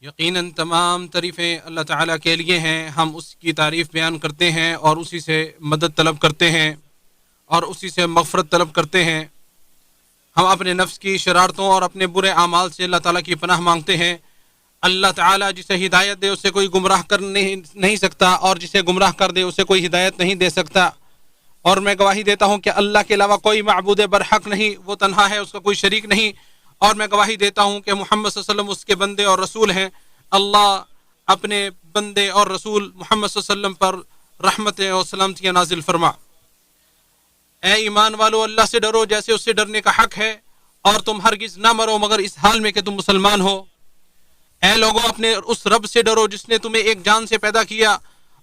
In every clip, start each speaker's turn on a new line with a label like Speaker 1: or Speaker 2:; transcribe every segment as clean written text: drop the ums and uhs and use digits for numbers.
Speaker 1: یقیناً تمام تعریفیں اللہ تعالیٰ کے لیے ہیں. ہم اس کی تعریف بیان کرتے ہیں اور اسی سے مدد طلب کرتے ہیں اور اسی سے مغفرت طلب کرتے ہیں. ہم اپنے نفس کی شرارتوں اور اپنے برے اعمال سے اللہ تعالیٰ کی پناہ مانگتے ہیں. اللہ تعالیٰ جسے ہدایت دے اسے کوئی گمراہ کر نہیں سکتا، اور جسے گمراہ کر دے اسے کوئی ہدایت نہیں دے سکتا. اور میں گواہی دیتا ہوں کہ اللہ کے علاوہ کوئی معبود برحق نہیں، وہ تنہا ہے، اس کا کوئی شریک نہیں. اور میں گواہی دیتا ہوں کہ محمد صلی اللہ علیہ وسلم اس کے بندے اور رسول ہیں. اللہ اپنے بندے اور رسول محمد صلی اللہ علیہ وسلم پر رحمتیں اور سلامتیاں نازل فرما. اے ایمان والو، اللہ سے ڈرو جیسے اس سے ڈرنے کا حق ہے، اور تم ہرگز نہ مرو مگر اس حال میں کہ تم مسلمان ہو. اے لوگو، اپنے اس رب سے ڈرو جس نے تمہیں ایک جان سے پیدا کیا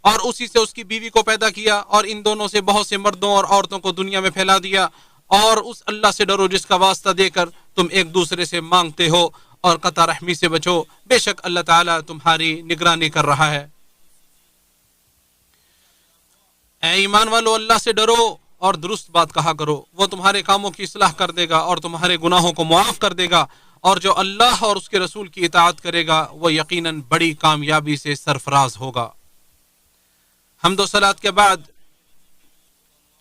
Speaker 1: اور اسی سے اس کی بیوی کو پیدا کیا، اور ان دونوں سے بہت سے مردوں اور عورتوں کو دنیا میں پھیلا دیا. اور اس اللہ سے ڈرو جس کا واسطہ دے کر تم ایک دوسرے سے مانگتے ہو، اور قطع رحمی سے بچو، بے شک اللہ تعالیٰ تمہاری نگرانی کر رہا ہے. اے ایمان والو، اللہ سے ڈرو اور درست بات کہا کرو، وہ تمہارے کاموں کی اصلاح کر دے گا اور تمہارے گناہوں کو معاف کر دے گا. اور جو اللہ اور اس کے رسول کی اطاعت کرے گا وہ یقیناً بڑی کامیابی سے سرفراز ہوگا. حمد و صلات کے بعد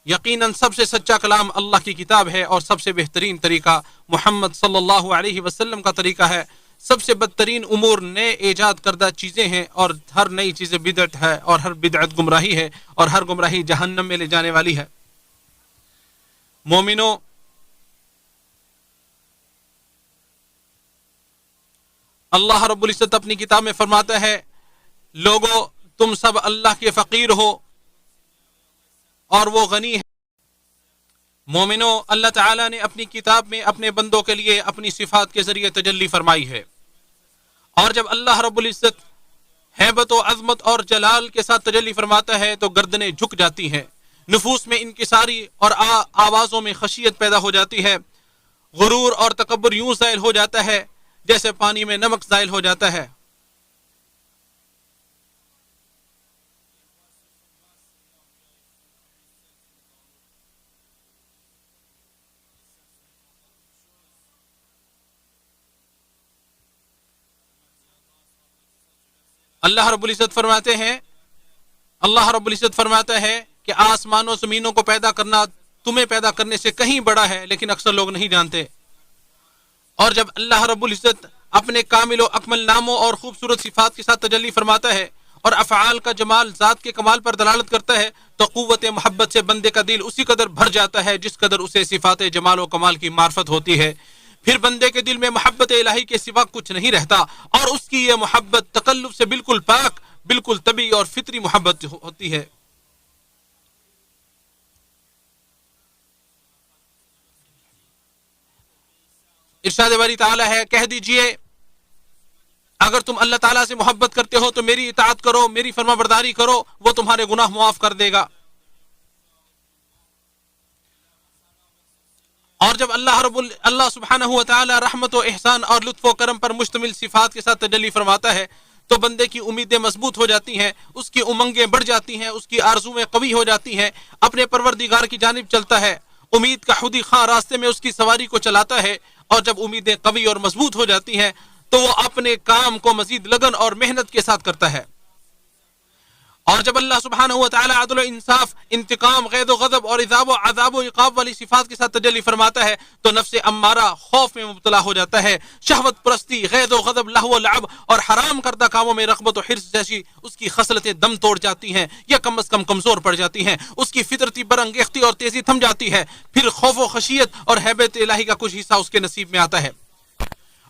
Speaker 1: یقیناً سب سے سچا کلام اللہ کی کتاب ہے، اور سب سے بہترین طریقہ محمد صلی اللہ علیہ وسلم کا طریقہ ہے. سب سے بدترین امور نئے ایجاد کردہ چیزیں ہیں، اور ہر نئی چیزیں بدعت ہے، اور ہر بدعت گمراہی ہے، اور ہر گمراہی جہنم میں لے جانے والی ہے. مومنو، اللہ رب العزت اپنی کتاب میں فرماتا ہے، لوگو تم سب اللہ کے فقیر ہو اور وہ غنی ہے. مومنو، اللہ تعالیٰ نے اپنی کتاب میں اپنے بندوں کے لیے اپنی صفات کے ذریعے تجلی فرمائی ہے. اور جب اللہ رب العزت ہیبت و عظمت اور جلال کے ساتھ تجلی فرماتا ہے تو گردنیں جھک جاتی ہیں، نفوس میں انکساری اور آوازوں میں خشیت پیدا ہو جاتی ہے. غرور اور تکبر یوں زائل ہو جاتا ہے جیسے پانی میں نمک زائل ہو جاتا ہے. اللہ رب العزت فرماتا ہے کہ آسمان و زمینوں کو پیدا کرنا تمہیں پیدا کرنے سے کہیں بڑا ہے، لیکن اکثر لوگ نہیں جانتے. اور جب اللہ رب العزت اپنے کامل و اکمل ناموں اور خوبصورت صفات کے ساتھ تجلی فرماتا ہے اور افعال کا جمال ذات کے کمال پر دلالت کرتا ہے تو قوت محبت سے بندے کا دل اسی قدر بھر جاتا ہے جس قدر اسے صفات جمال و کمال کی معرفت ہوتی ہے. پھر بندے کے دل میں محبت الہی کے سوا کچھ نہیں رہتا، اور اس کی یہ محبت تکلف سے بالکل پاک، بالکل طبیعی اور فطری محبت ہوتی ہے. ارشاد باری تعالی ہے، کہہ دیجئے اگر تم اللہ تعالیٰ سے محبت کرتے ہو تو میری اطاعت کرو، میری فرما برداری کرو، وہ تمہارے گناہ معاف کر دے گا. اور جب اللہ سبحانہ و تعالی رحمت و احسان اور لطف و کرم پر مشتمل صفات کے ساتھ تجلی فرماتا ہے تو بندے کی امیدیں مضبوط ہو جاتی ہیں، اس کی امنگیں بڑھ جاتی ہیں، اس کی آرزویں قوی ہو جاتی ہیں، اپنے پروردگار کی جانب چلتا ہے. امید کا خودی خواہ راستے میں اس کی سواری کو چلاتا ہے، اور جب امیدیں قوی اور مضبوط ہو جاتی ہیں تو وہ اپنے کام کو مزید لگن اور محنت کے ساتھ کرتا ہے. اور جب اللہ سبحانہ و تعالی عدل و انصاف، انتقام، غیظ و غضب اور عذاب و عقاب والی صفات کے ساتھ تجلی فرماتا ہے تو نفس امارہ خوف میں مبتلا ہو جاتا ہے. شہوت پرستی، غیظ و غضب، لہو و لعب اور حرام کردہ کاموں میں رغبت و حرص جیسی اس کی خصلتیں دم توڑ جاتی ہیں یا کم از کم کمزور پڑ جاتی ہیں. اس کی فطرتی برانگیختی اور تیزی تھم جاتی ہے. پھر خوف و خشیت اور ہیبت الہی کا کچھ حصہ اس کے نصیب میں آتا ہے.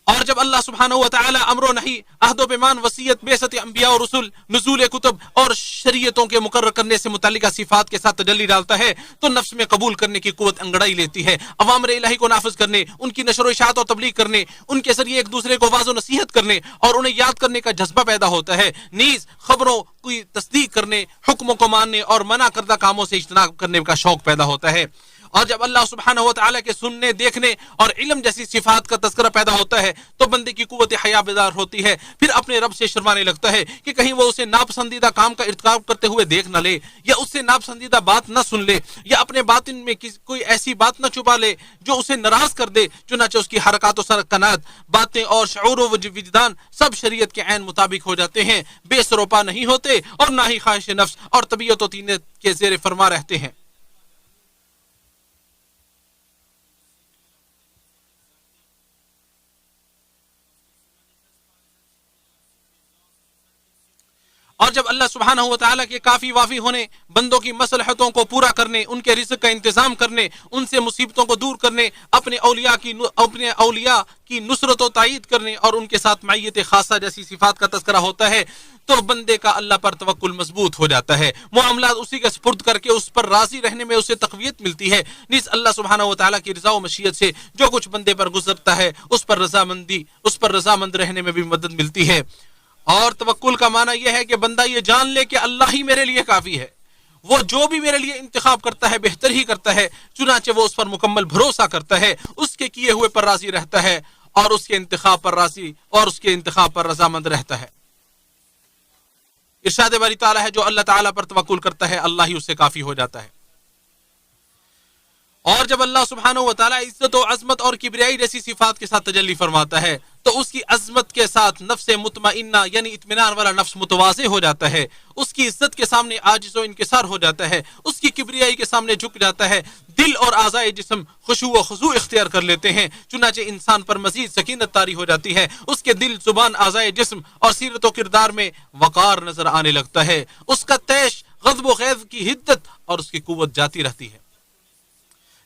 Speaker 1: اور جب اللہ سبحانہ و تعالی امر و نہی، عہد و پیمان، وصیت، بعثت انبیاء و رسول، نزول کتب اور شریعتوں کے مقرر کرنے سے متعلقہ صفات کے ساتھ تجلی ڈالتا ہے تو نفس میں قبول کرنے کی قوت انگڑائی لیتی ہے. اوامر الہی کو نافذ کرنے، ان کی نشر و اشاعت اور تبلیغ کرنے، ان کے ذریعے ایک دوسرے کو واعظ و نصیحت کرنے اور انہیں یاد کرنے کا جذبہ پیدا ہوتا ہے. نیز خبروں کی تصدیق کرنے، حکموں کو ماننے اور منع کردہ کاموں سے اجتناب کرنے کا شوق پیدا ہوتا ہے. اور جب اللہ سبحانہ و تعالیٰ کے سننے دیکھنے اور علم جیسی صفات کا تذکرہ پیدا ہوتا ہے تو بندے کی قوت حیا بیدار ہوتی ہے، پھر اپنے رب سے شرمانے لگتا ہے کہ کہیں وہ اسے ناپسندیدہ کام کا ارتکاب کرتے ہوئے دیکھ نہ لے، یا اس سے ناپسندیدہ بات نہ سن لے، یا اپنے باطن میں کوئی ایسی بات نہ چھپا لے جو اسے ناراض کر دے۔ چنانچہ اس کی حرکات و سکنات، باتیں اور شعور و وجدان سب شریعت کے عین مطابق ہو جاتے ہیں، بے سروپا نہیں ہوتے اور نہ ہی خواہش نفس اور طبیعت و طینت کے زیر فرما رہتے ہیں۔ اور جب اللہ سبحانہ و تعالیٰ کے کافی وافی ہونے، بندوں کی مصلحتوں کو پورا کرنے، ان کے رزق کا انتظام کرنے، ان سے مصیبتوں کو دور کرنے، اپنے اولیاء کی نصرت و تائید کرنے اور ان کے ساتھ معیت خاصہ جیسی صفات کا تذکرہ ہوتا ہے تو بندے کا اللہ پر توکل مضبوط ہو جاتا ہے، معاملات اسی کے سپرد کر کے اس پر راضی رہنے میں اسے تقویت ملتی ہے۔ نیز اللہ سبحانہ و تعالیٰ کی رضا و مشیت سے جو کچھ بندے پر گزرتا ہے اس پر رضامند رہنے میں بھی مدد ملتی ہے۔ اور توکل کا معنی یہ ہے کہ بندہ یہ جان لے کہ اللہ ہی میرے لیے کافی ہے، وہ جو بھی میرے لیے انتخاب کرتا ہے بہتر ہی کرتا ہے، چنانچہ وہ اس پر مکمل بھروسہ کرتا ہے، اس کے کیے ہوئے پر راضی رہتا ہے اور اس کے انتخاب پر رضامند رہتا ہے۔ ارشاد باری تعالیٰ ہے جو اللہ تعالیٰ پر توکل کرتا ہے اللہ ہی اس سے کافی ہو جاتا ہے۔ اور جب اللہ سبحانہ و تعالیٰ عزت و عظمت اور کبریائی جیسی صفات کے ساتھ تجلی فرماتا ہے تو اس کی عظمت کے ساتھ نفس مطمئنہ یعنی اطمینان والا نفس متواضع ہو جاتا ہے، اس کی عزت کے سامنے عاجز و انکسار ہو جاتا ہے، اس کی کبریائی کے سامنے جھک جاتا ہے، دل اور اعضائے جسم خشوع و خضوع اختیار کر لیتے ہیں، چنانچہ انسان پر مزید سکینت طاری ہو جاتی ہے، اس کے دل، زبان، اعضائے جسم اور سیرت و کردار میں وقار نظر آنے لگتا ہے، اس کا طیش، غضب و غیظ کی حدت اور اس کی قوت جاتی رہتی ہے۔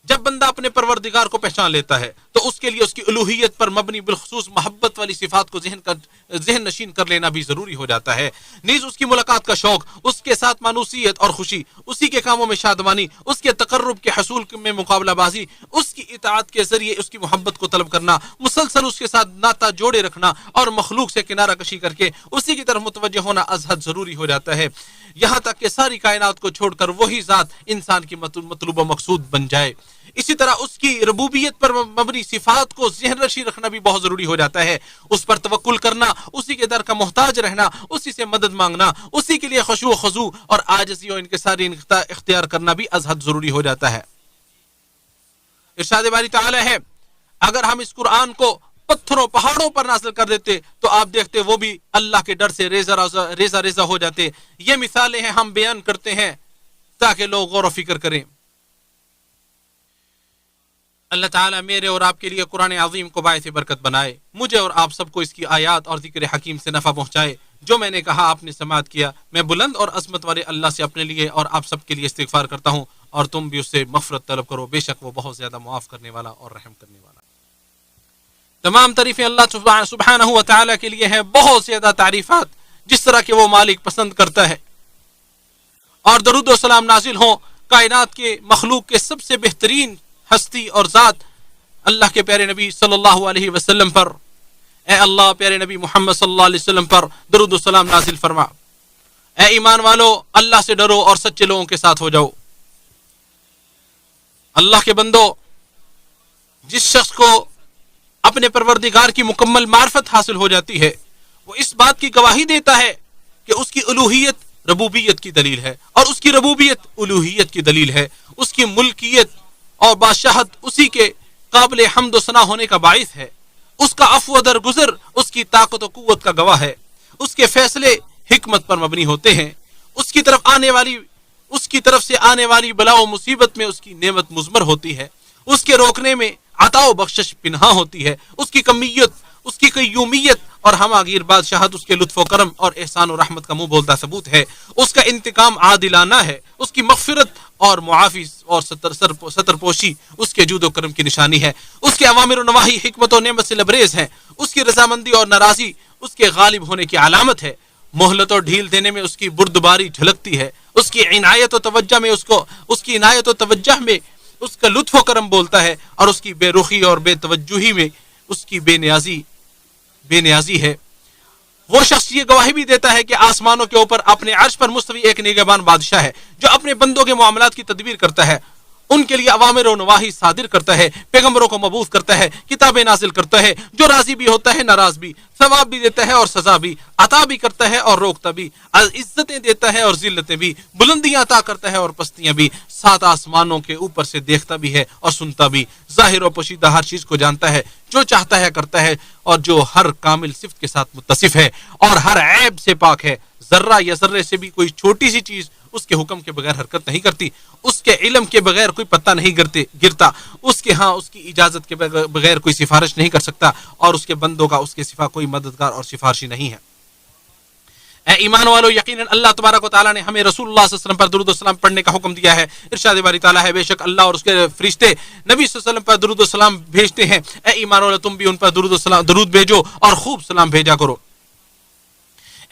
Speaker 1: جب بندہ اپنے پروردگار کو پہچان لیتا ہے تو اس کے لیے اس کی الوہیت پر مبنی بالخصوص محبت والی صفات کو ذہن نشین کر لینا بھی ضروری ہو جاتا ہے۔ نیز اس کی ملاقات کا شوق، اس کے ساتھ مانوسیت اور خوشی، اسی کے کاموں میں شادمانی، اس کے تقرب کے حصول میں مقابلہ بازی، اس کی اطاعت کے ذریعے اس کی محبت کو طلب کرنا، مسلسل اس کے ساتھ ناتا جوڑے رکھنا اور مخلوق سے کنارہ کشی کر کے اسی کی طرف متوجہ ہونا از حد ضروری ہو جاتا ہے، یہاں تک کہ ساری کائنات کو چھوڑ کر وہی ذات انسان کی مطلوب و مقصود بن جائے۔ اسی طرح اس کی ربوبیت پر مبنی صفات کو ذہن نشین رکھنا بھی بہت ضروری ہو جاتا ہے، اس پر توکل کرنا، اسی کے در کا محتاج رہنا، اسی سے مدد مانگنا، اسی کے لیے خشوع و خضوع اور عاجزی و انکساری اختیار کرنا بھی از حد ضروری ہو جاتا ہے۔ ارشاد باری تعالی ہے اگر ہم اس قرآن کو پتھروں پہاڑوں پر نازل کر دیتے تو آپ دیکھتے وہ بھی اللہ کے ڈر سے ریزہ ریزہ ہو جاتے۔ یہ مثالیں ہیں ہم بیان کرتے ہیں تاکہ لوگ غور و فکر کریں۔ اللہ تعالیٰ میرے اور آپ کے لیے قرآن عظیم کو باعث برکت بنائے، مجھے اور آپ سب کو اس کی آیات اور ذکر حکیم سے نفع پہنچائے۔ جو میں نے کہا آپ نے سماعت کیا، میں بلند اور عظمت والے اللہ سے اپنے لیے اور آپ سب کے لیے استغفار کرتا ہوں، اور تم بھی اس سے مغفرت طلب کرو، بے شک وہ بہت زیادہ معاف کرنے والا اور رحم کرنے والا۔ تمام تعریفیں اللہ سبحانہ و تعالیٰ کے لیے ہیں، بہت زیادہ تعریفات جس طرح کہ وہ مالک پسند کرتا ہے، اور درود و سلام نازل ہوں کائنات کے مخلوق کے سب سے بہترین ہستی اور ذات اللہ کے پیارے نبی صلی اللہ علیہ وسلم پر۔ اے اللہ پیارے نبی محمد صلی اللہ علیہ وسلم پر درود و سلام نازل فرما۔ اے ایمان والو اللہ سے ڈرو اور سچے لوگوں کے ساتھ ہو جاؤ۔ اللہ کے بندو، جس شخص کو اپنے پروردگار کی مکمل معرفت حاصل ہو جاتی ہے وہ اس بات کی گواہی دیتا ہے کہ اس کی الوہیت ربوبیت کی دلیل ہے اور اس کی ربوبیت الوہیت کی دلیل ہے، اس کی ملکیت اور بادشاہت اسی کے قابل حمد و ثنا ہونے کا باعث ہے، اس کا عفو و درگزر اس کی طاقت و قوت کا گواہ ہے، اس کے فیصلے حکمت پر مبنی ہوتے ہیں، اس کی طرف سے آنے والی بلا و مصیبت میں اس کی نعمت مضمر ہوتی ہے، اس کے روکنے میں عطا و بخشش پنہاں ہوتی ہے، اس کی کمیت، اس کی قیومیت اور ہماگیر بادشاہت اس کے لطف و کرم اور احسان و رحمت کا منہ بولتا ثبوت ہے، اس کا انتقام عادلانہ ہے، اس کی مغفرت اور معافی اور ستر پوشی اس کے جود و کرم کی نشانی ہے، اس کے اوامر و نواہی حکمت و نعمت سے لبریز ہیں، اس کی رضامندی اور ناراضی اس کے غالب ہونے کی علامت ہے، مہلت اور ڈھیل دینے میں اس کی بردباری جھلکتی ہے، اس کی عنایت و توجہ میں اس کا لطف و کرم بولتا ہے، اور اس کی بے رخی اور بے توجہی میں اس کی بے نیازی ہے۔ وہ شخص یہ گواہی بھی دیتا ہے کہ آسمانوں کے اوپر اپنے عرش پر مستوی ایک نگہبان بادشاہ ہے جو اپنے بندوں کے معاملات کی تدبیر کرتا ہے، ان کے لیے اوامر و نواہی صادر کرتا ہے، پیغمبروں کو مبعوث کرتا ہے، کتابیں نازل کرتا ہے، جو راضی بھی ہوتا ہے ناراض بھی، ثواب بھی دیتا ہے اور سزا بھی، عطا بھی کرتا ہے اور روکتا بھی، عزتیں دیتا ہے اور ذلتیں بھی، بلندیاں عطا کرتا ہے اور پستیاں بھی، سات آسمانوں کے اوپر سے دیکھتا بھی ہے اور سنتا بھی، ظاہر و پوشیدہ ہر چیز کو جانتا ہے، جو چاہتا ہے کرتا ہے، اور جو ہر کامل صفت کے ساتھ متصف ہے اور ہر عیب سے پاک ہے، ذرہ یا ذرے سے بھی کوئی چھوٹی سی چیز اس کے حکم کے بغیر حرکت نہیں کرتی، اس کے علم کے بغیر کوئی پتہ نہیں گرتا، اس کے ہاں اس کی اجازت کے بغیر کوئی سفارش نہیں کر سکتا، اور اس کے بندوں کا اس کے سوا کوئی مددگار اور سفارشی نہیں ہے۔ اے ایمان والو، یقیناً اللہ تبارک و تعالیٰ نے ہمیں رسول اللہ صلی اللہ علیہ وسلم پر درود و سلام پڑھنے کا حکم دیا ہے۔ ارشاد باری تعالیٰ ہے، بے شک اللہ اور اس کے فرشتے نبی صلی اللہ علیہ وسلم پر درود و سلام بھیجتے ہیں، اے ایمان والو تم بھی ان پر درود بھیجو اور خوب سلام بھیجا کرو۔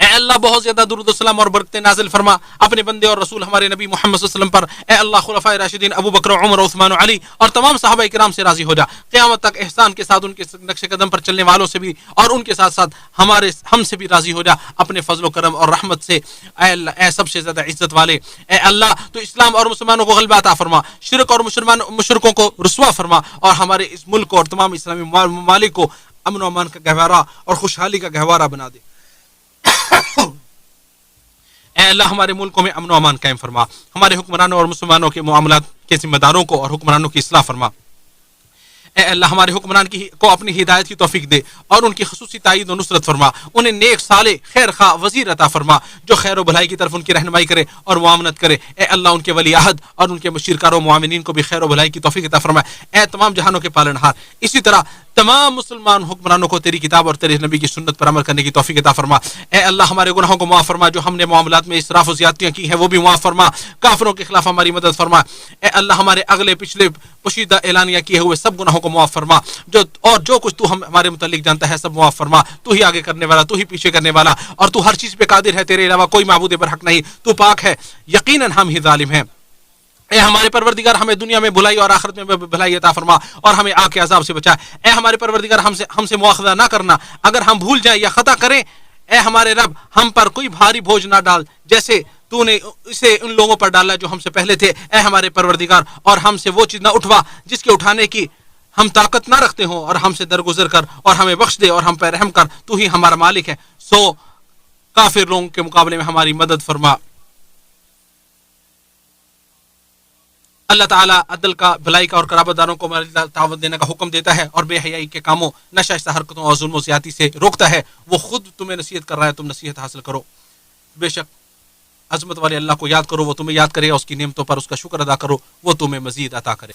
Speaker 1: اے اللہ بہت زیادہ درود و سلام اور برکتیں نازل فرما اپنے بندے اور رسول ہمارے نبی محمد صلی اللہ علیہ وسلم پر۔ اے اللہ خلفائے راشدین ابو بکر، عمر، عثمان و علی اور تمام صحابہ کرام سے راضی ہو جا، قیامت تک احسان کے ساتھ ان کے نقش قدم پر چلنے والوں سے بھی اور ان کے ساتھ ساتھ ہم سے بھی راضی ہو جا اپنے فضل و کرم اور رحمت سے۔ اے اللہ، اے سب سے زیادہ عزت والے، اے اللہ تو اسلام اور مسلمانوں کو غلبہ عطا فرما، شرک اور مشرکوں کو رسوا فرما، اور ہمارے اس ملک اور تمام اسلامی ممالک کو امن و امان کا گہوارہ اور خوشحالی کا گہوارہ بنا دے۔ اے اللہ ہمارے ملکوں میں امن و امان قائم فرما، ہمارے حکمرانوں اور مسلمانوں کے معاملات کے ذمہ داروں کو اور حکمرانوں کی اصلاح فرما۔ اے اللہ ہمارے حکمران کو اپنی ہدایت کی توفیق دے اور ان کی خصوصی تائید و نصرت فرما، انہیں نیک صالح خیر خواہ وزیر عطا فرما جو خیر و بھلائی کی طرف ان کی رہنمائی کرے اور معاونت کرے۔ اے اللہ ان کے ولی عہد اور ان کے مشیرکار و معاونین کو بھی خیر و بھلائی کی توفیق عطا فرما۔ اے تمام جہانوں کے پالنہار، اسی طرح تمام مسلمان حکمرانوں کو تیری کتاب اور تیرے نبی کی سنت پر عمل کرنے کی توفیق عطا فرما۔ اے اللہ ہمارے گناہوں کو معاف فرما، جو ہم نے معاملات میں اسراف و زیادتیاں کی ہیں وہ بھی معاف فرما، کافروں کے خلاف ہماری مدد فرما۔ اے اللہ ہمارے اگلے پچھلے پوشیدہ اعلانیہ کیے ہوئے سب گناہوں کو معاف فرما، جو کچھ تو ہمارے متعلق جانتا ہے سب معاف فرما۔ تو ہی آگے کرنے والا، تو ہی پیچھے کرنے والا، اور تو ہر چیز پہ قادر ہے، تیرے علاوہ کوئی معبود برحق نہیں، تو پاک ہے، یقیناً ہم ہی ظالم ہیں۔ اے ہمارے پروردگار ہمیں دنیا میں بھلائی اور آخرت میں بھلائی عطا فرما اور ہمیں آگ کے عذاب سے بچا۔ اے ہمارے پروردگار ہم سے مواخذہ نہ کرنا اگر ہم بھول جائیں یا خطا کریں۔ اے ہمارے رب ہم پر کوئی بھاری بوجھ نہ ڈال جیسے تو نے اسے ان لوگوں پر ڈالا جو ہم سے پہلے تھے۔ اے ہمارے پروردگار، اور ہم سے وہ چیز نہ اٹھوا جس کے اٹھانے کی ہم طاقت نہ رکھتے ہوں، اور ہم سے درگزر کر اور ہمیں بخش دے اور ہم پہ رحم کر، تو ہی ہمارا مالک ہے، سو کافر لوگوں کے مقابلے میں ہماری مدد فرما۔ اللہ تعالیٰ عدل کا، بھلائی کا اور قرابت داروں کو تعاون دینے کا حکم دیتا ہے اور بے حیائی کے کاموں، نشائستہ حرکتوں اور ظلم و زیادتی سے روکتا ہے۔ وہ خود تمہیں نصیحت کر رہا ہے، تم نصیحت حاصل کرو۔ بے شک عظمت والے اللہ کو یاد کرو، وہ تمہیں یاد کرے، اس کی نعمتوں پر اس کا شکر ادا کرو، وہ تمہیں مزید عطا کرے۔